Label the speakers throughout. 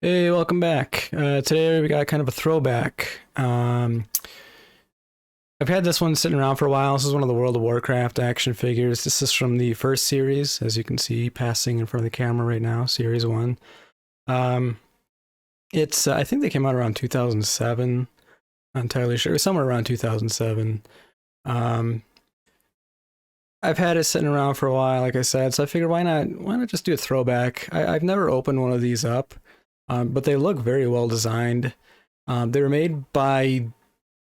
Speaker 1: Hey, welcome back. Today we got kind of a throwback. I've had this one sitting around for a while. This is one of the World of Warcraft action figures. This is from the first series, as you can see, passing in front of the camera right now, Series 1. Um, I think they came out around 2007. Not entirely sure. Somewhere around 2007. Um, I've had it sitting around for a while, like I said, so I figured why not just do a throwback? I've never opened one of these up, but they look very well designed. They were made by,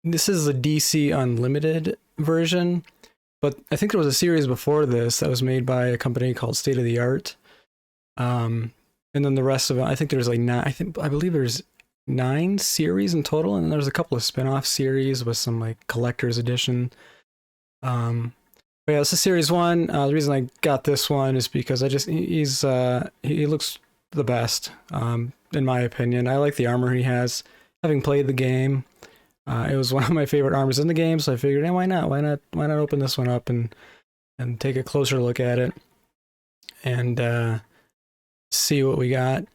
Speaker 1: this is the DC Unlimited version, but I think there was a series before this that was made by a company called State of the Art. And then the rest of it, I think there's like I believe there's 9 series in total, and there's a couple of spin-off series with some like collector's edition. But yeah, this is series 1. The reason I got this one is because he looks the best, in my opinion. I like the armor he has. Having played the game, it was one of my favorite armors in the game, so I figured, hey, why not? Why not open this one up and take a closer look at it and see what we got.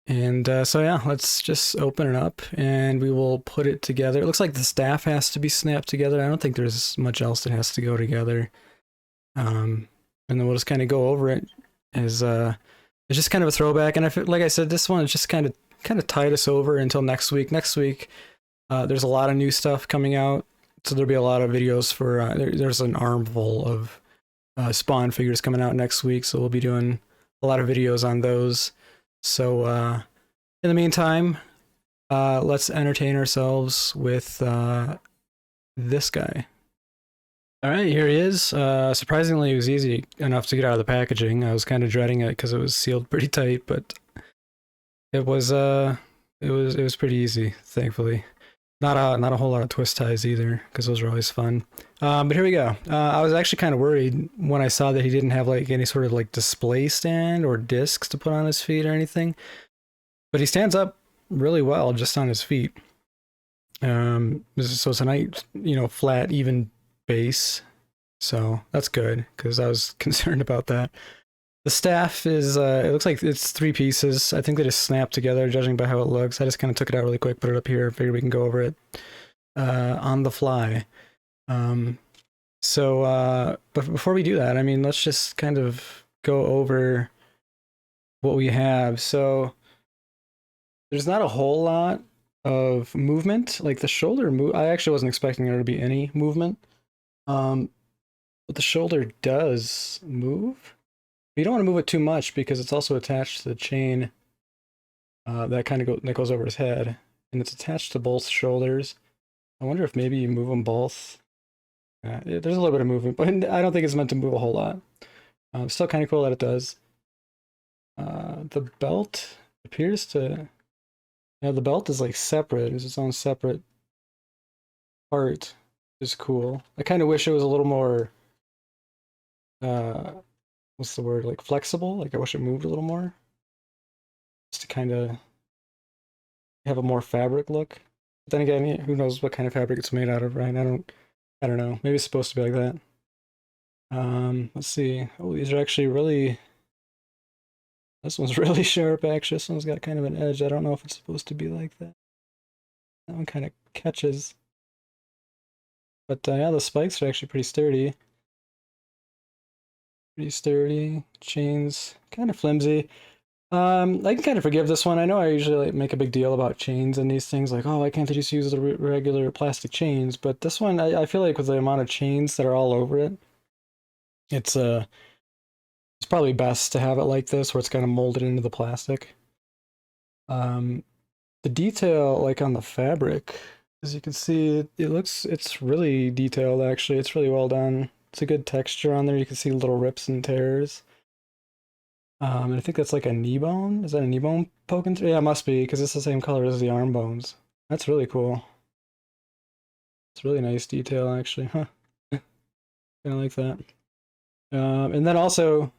Speaker 1: And so yeah, let's just open it up and we will put it together. It looks like the staff has to be snapped together. I don't think there's much else that has to go together. And then we'll just kind of go over it as it's just kind of a throwback. And I feel, like I said, this one is just kind of tide us over until next week. Next week, there's a lot of new stuff coming out, so there'll be a lot of videos for. There's an armful of Spawn figures coming out next week, so we'll be doing a lot of videos on those. So in the meantime, let's entertain ourselves with this guy. All right, here he is. Surprisingly, it was easy enough to get out of the packaging. I was kind of dreading it because it was sealed pretty tight, but it was pretty easy, thankfully. Not a whole lot of twist ties either, because those are always fun. But here we go. I was actually kind of worried when I saw that he didn't have like any sort of like display stand or discs to put on his feet or anything. But he stands up really well just on his feet. So it's a nice, flat, even base. So that's good, because I was concerned about that. The staff is, it looks like it's 3 pieces. I think they just snap together, judging by how it looks. I just kind of took it out really quick, put it up here, figured we can go over it on the fly. But before we do that, I mean, let's just kind of go over what we have. So there's not a whole lot of movement. Like the shoulder move, I actually wasn't expecting there to be any movement. But the shoulder does move. You don't want to move it too much because it's also attached to the chain that goes over his head, and it's attached to both shoulders. I wonder if maybe you move them both. There's a little bit of movement, but I don't think it's meant to move a whole lot. Still kind of cool that it does. The belt appears to... Yeah, the belt is like separate. It's its own separate part. Is cool. I kind of wish it was a little more... what's the word? Like flexible? Like I wish it moved a little more. Just to kind of have a more fabric look. But then again, who knows what kind of fabric it's made out of, right? I don't know. Maybe it's supposed to be like that. Let's see. Oh, these are actually really... This one's really sharp, actually. This one's got kind of an edge. I don't know if it's supposed to be like that. That one kind of catches. But yeah, the spikes are actually pretty sturdy. Pretty sturdy. Chains, kind of flimsy. I can kind of forgive this one. I know I usually like make a big deal about chains and these things, like, oh, why can't they just use the regular plastic chains? But this one, I feel like with the amount of chains that are all over it, it's probably best to have it like this, where it's kind of molded into the plastic. The detail, like on the fabric, as you can see, it's really detailed, actually. It's really well done. It's a good texture on there. You can see little rips and tears. And I think that's like a knee bone. Is that a knee bone poking through? Yeah, it must be, because it's the same color as the arm bones. That's really cool. It's really nice detail, actually. Huh. Kind of like that. And then also,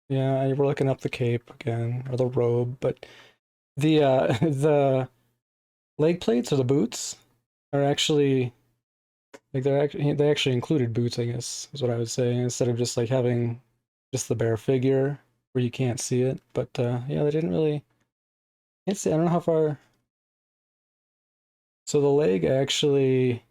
Speaker 1: yeah, we're looking up the cape again, or the robe, but the the leg plates or the boots are actually like they actually included boots, I guess, is what I would say, instead of just like having just the bare figure where you can't see it. But yeah, they didn't really Can't see. I don't know how far. So the leg actually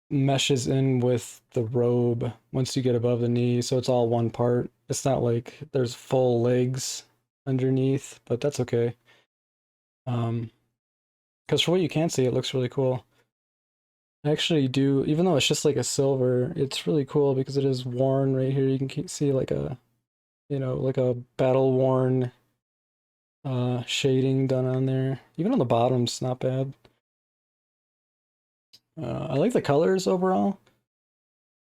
Speaker 1: meshes in with the robe once you get above the knee, so it's all one part. It's not like there's full legs underneath, but that's okay. Because for what you can see, it looks really cool. I actually do, even though it's just like a silver, it's really cool because it is worn right here. You can see like a, like a battle worn shading done on there. Even on the bottom's not bad. I like the colors overall.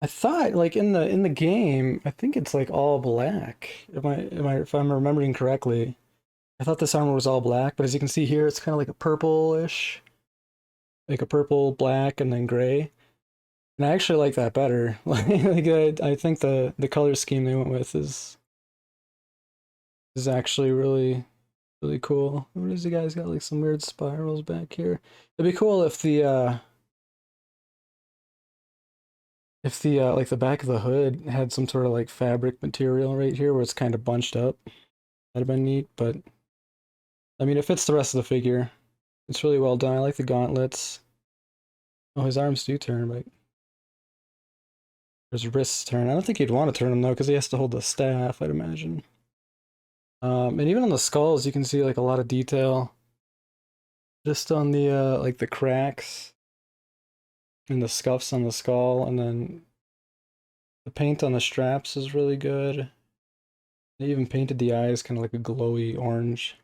Speaker 1: I thought like in the game, I think it's like all black. If I'm remembering correctly. I thought this armor was all black, but as you can see here, it's kind of like a purplish, like a purple, black, and then gray. And I actually like that better. I think the color scheme they went with is actually really cool. What is the guy's got like some weird spirals back here? It'd be cool if the like the back of the hood had some sort of like fabric material right here where it's kind of bunched up. That'd have been neat, but I mean it fits the rest of the figure. It's really well done. I like the gauntlets. Oh, his arms do turn, but his wrists turn. I don't think he'd want to turn them though, because he has to hold the staff, I'd imagine. And even on the skulls, you can see like a lot of detail. Just on the like the cracks and the scuffs on the skull, and then the paint on the straps is really good. They even painted the eyes kind of like a glowy orange.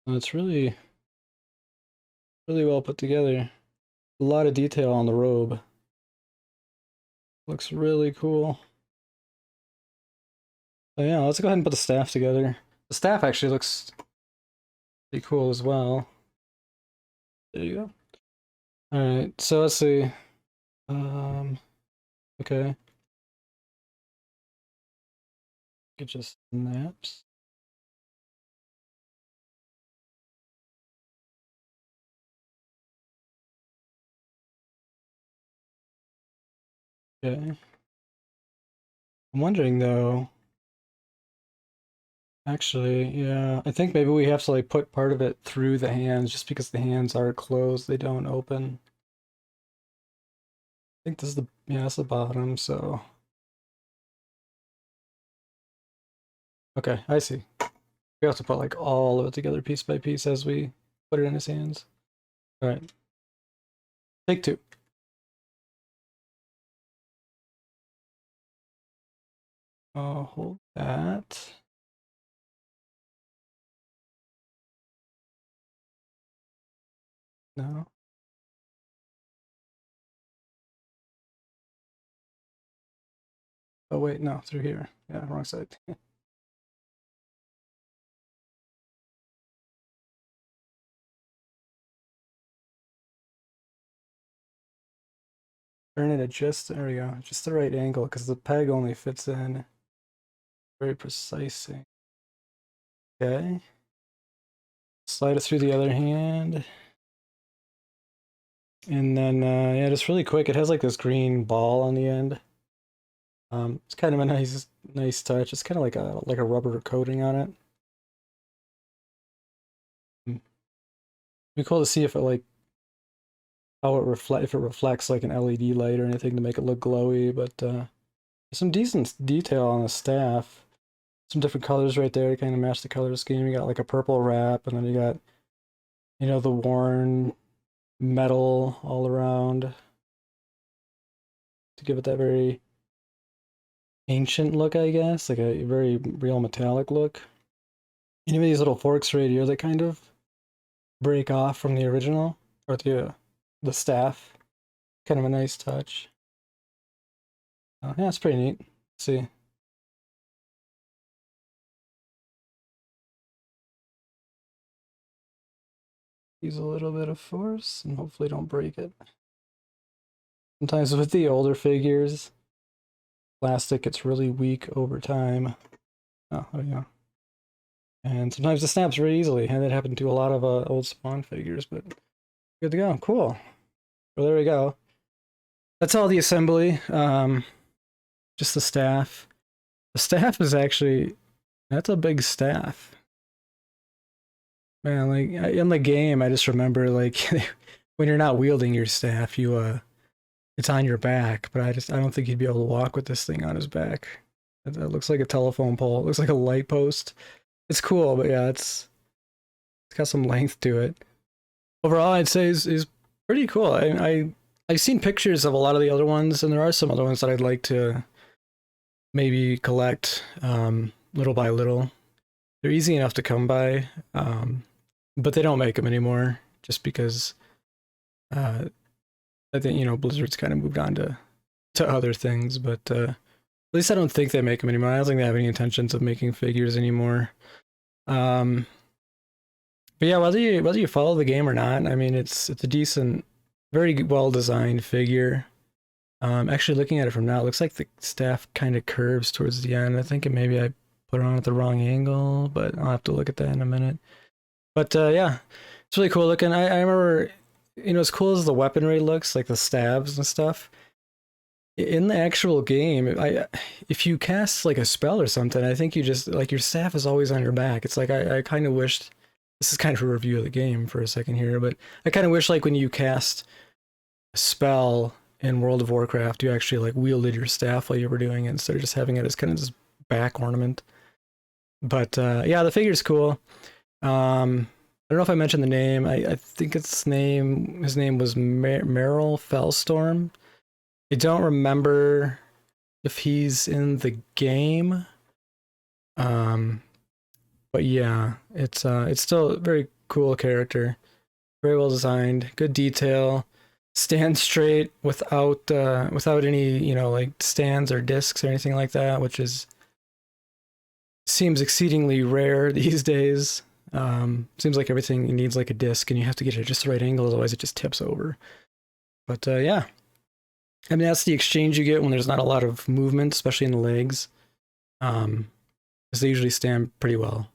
Speaker 1: It's really well put together. A lot of detail on the robe. Looks really cool. So yeah, let's go ahead and put the staff together. The staff actually looks pretty cool as well. There you go. Alright, so let's see. Okay. It just snaps. Okay. I'm wondering though, actually, yeah, I think maybe we have to like put part of it through the hands just because the hands are closed, they don't open. I think this is that's the bottom, so. Okay, I see. We have to put like all of it together piece by piece as we put it in his hands. All right, take two. Hold that. No. Oh wait, no, through here. Yeah, wrong side. Turn it at just, there we go, just the right angle because the peg only fits in very precisely. Okay. Slide it through the other hand. And then, yeah, just really quick, it has like this green ball on the end. It's kind of a nice touch. It's kind of like a rubber coating on it. Be cool to see if it like how if it reflects like an LED light or anything to make it look glowy. But some decent detail on the staff. Some different colors right there to kind of match the color scheme. You got like a purple wrap, and then you got the worn metal all around to give it that very ancient look, I guess, like a very real metallic look. And even these little forks right here that kind of break off from the original, or the staff. Kind of a nice touch. Yeah, it's pretty neat. Let's see. Use a little bit of force and hopefully don't break it. Sometimes with the older figures, plastic gets really weak over time. Oh, there you go. And sometimes it snaps very easily, and it happened to a lot of old Spawn figures, but good to go. Cool. Well, there we go. That's all the assembly. Just the staff. The staff is actually, that's a big staff. Man, like in the game, I just remember like when you're not wielding your staff, it's on your back, but I don't think he'd be able to walk with this thing on his back. It looks like a telephone pole. It looks like a light post. It's cool, but yeah, it's got some length to it. Overall, I'd say is pretty cool. I've seen pictures of a lot of the other ones, and there are some other ones that I'd like to maybe collect little by little. They're easy enough to come by, but they don't make them anymore just because I think Blizzard's kind of moved on to other things. But at least I don't think they make them anymore. I don't think they have any intentions of making figures anymore. But yeah, whether you follow the game or not, I mean, it's a decent, very well designed figure. Actually, looking at it from now, it looks like the staff kind of curves towards the end. I think maybe I put it on at the wrong angle, but I'll have to look at that in a minute. But yeah, it's really cool looking. I remember, as cool as the weaponry looks, like the stabs and stuff. In the actual game, if you cast like a spell or something, I think you just like your staff is always on your back. It's like I kind of wished. This is kind of a review of the game for a second here, but I kind of wish like when you cast a spell in World of Warcraft, you actually like wielded your staff while you were doing it instead of just having it as kind of this back ornament. But yeah, the figure's cool. I don't know if I mentioned the name. I think his name was Meryl Felstorm. I don't remember if he's in the game. But yeah, it's still a very cool character. Very well designed, good detail, stands straight without any, like stands or discs or anything like that, which seems exceedingly rare these days. Seems like everything needs like a disc and you have to get it at just the right angle, otherwise it just tips over. But yeah. I mean, that's the exchange you get when there's not a lot of movement, especially in the legs. Because they usually stand pretty well.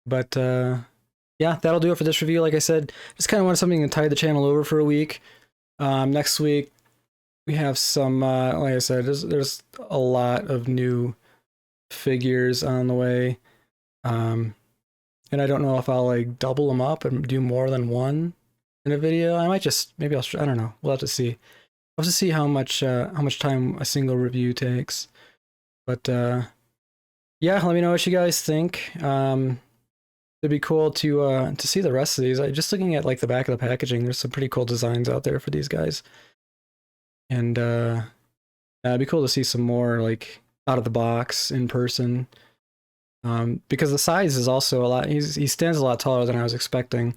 Speaker 1: But yeah, that'll do it for this review. Like I said, just kind of wanted something to tide the channel over for a week. Next week, we have some, like I said, there's a lot of new figures on the way. And I don't know if I'll like double them up and do more than one in a video. I might just, maybe I don't know. We'll have to see. We'll have to see how much time a single review takes. But yeah, let me know what you guys think. It'd be cool to see the rest of these. Just looking at like the back of the packaging, there's some pretty cool designs out there for these guys. And it'd be cool to see some more like out of the box in person. Because the size is also a lot. He stands a lot taller than I was expecting.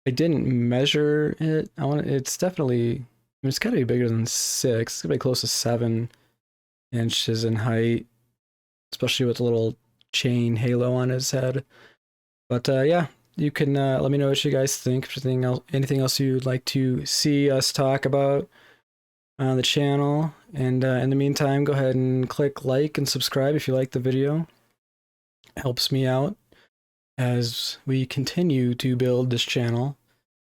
Speaker 1: I didn't measure it. It's definitely. It's got to be bigger than 6. It's gonna be close to 7 inches in height, especially with the little chain halo on his head. But yeah, you can let me know what you guys think. If there's anything else you'd like to see us talk about on the channel. And in the meantime, go ahead and click like and subscribe if you like the video. It helps me out as we continue to build this channel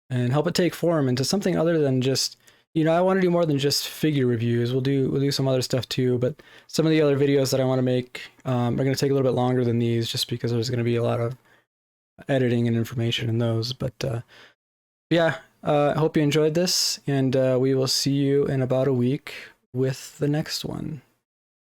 Speaker 1: and help it take form into something other than just, I want to do more than just figure reviews. We'll do some other stuff too, but some of the other videos that I want to make are going to take a little bit longer than these just because there's going to be a lot of editing and information in those. But yeah, I hope you enjoyed this, and we will see you in about a week with the next one.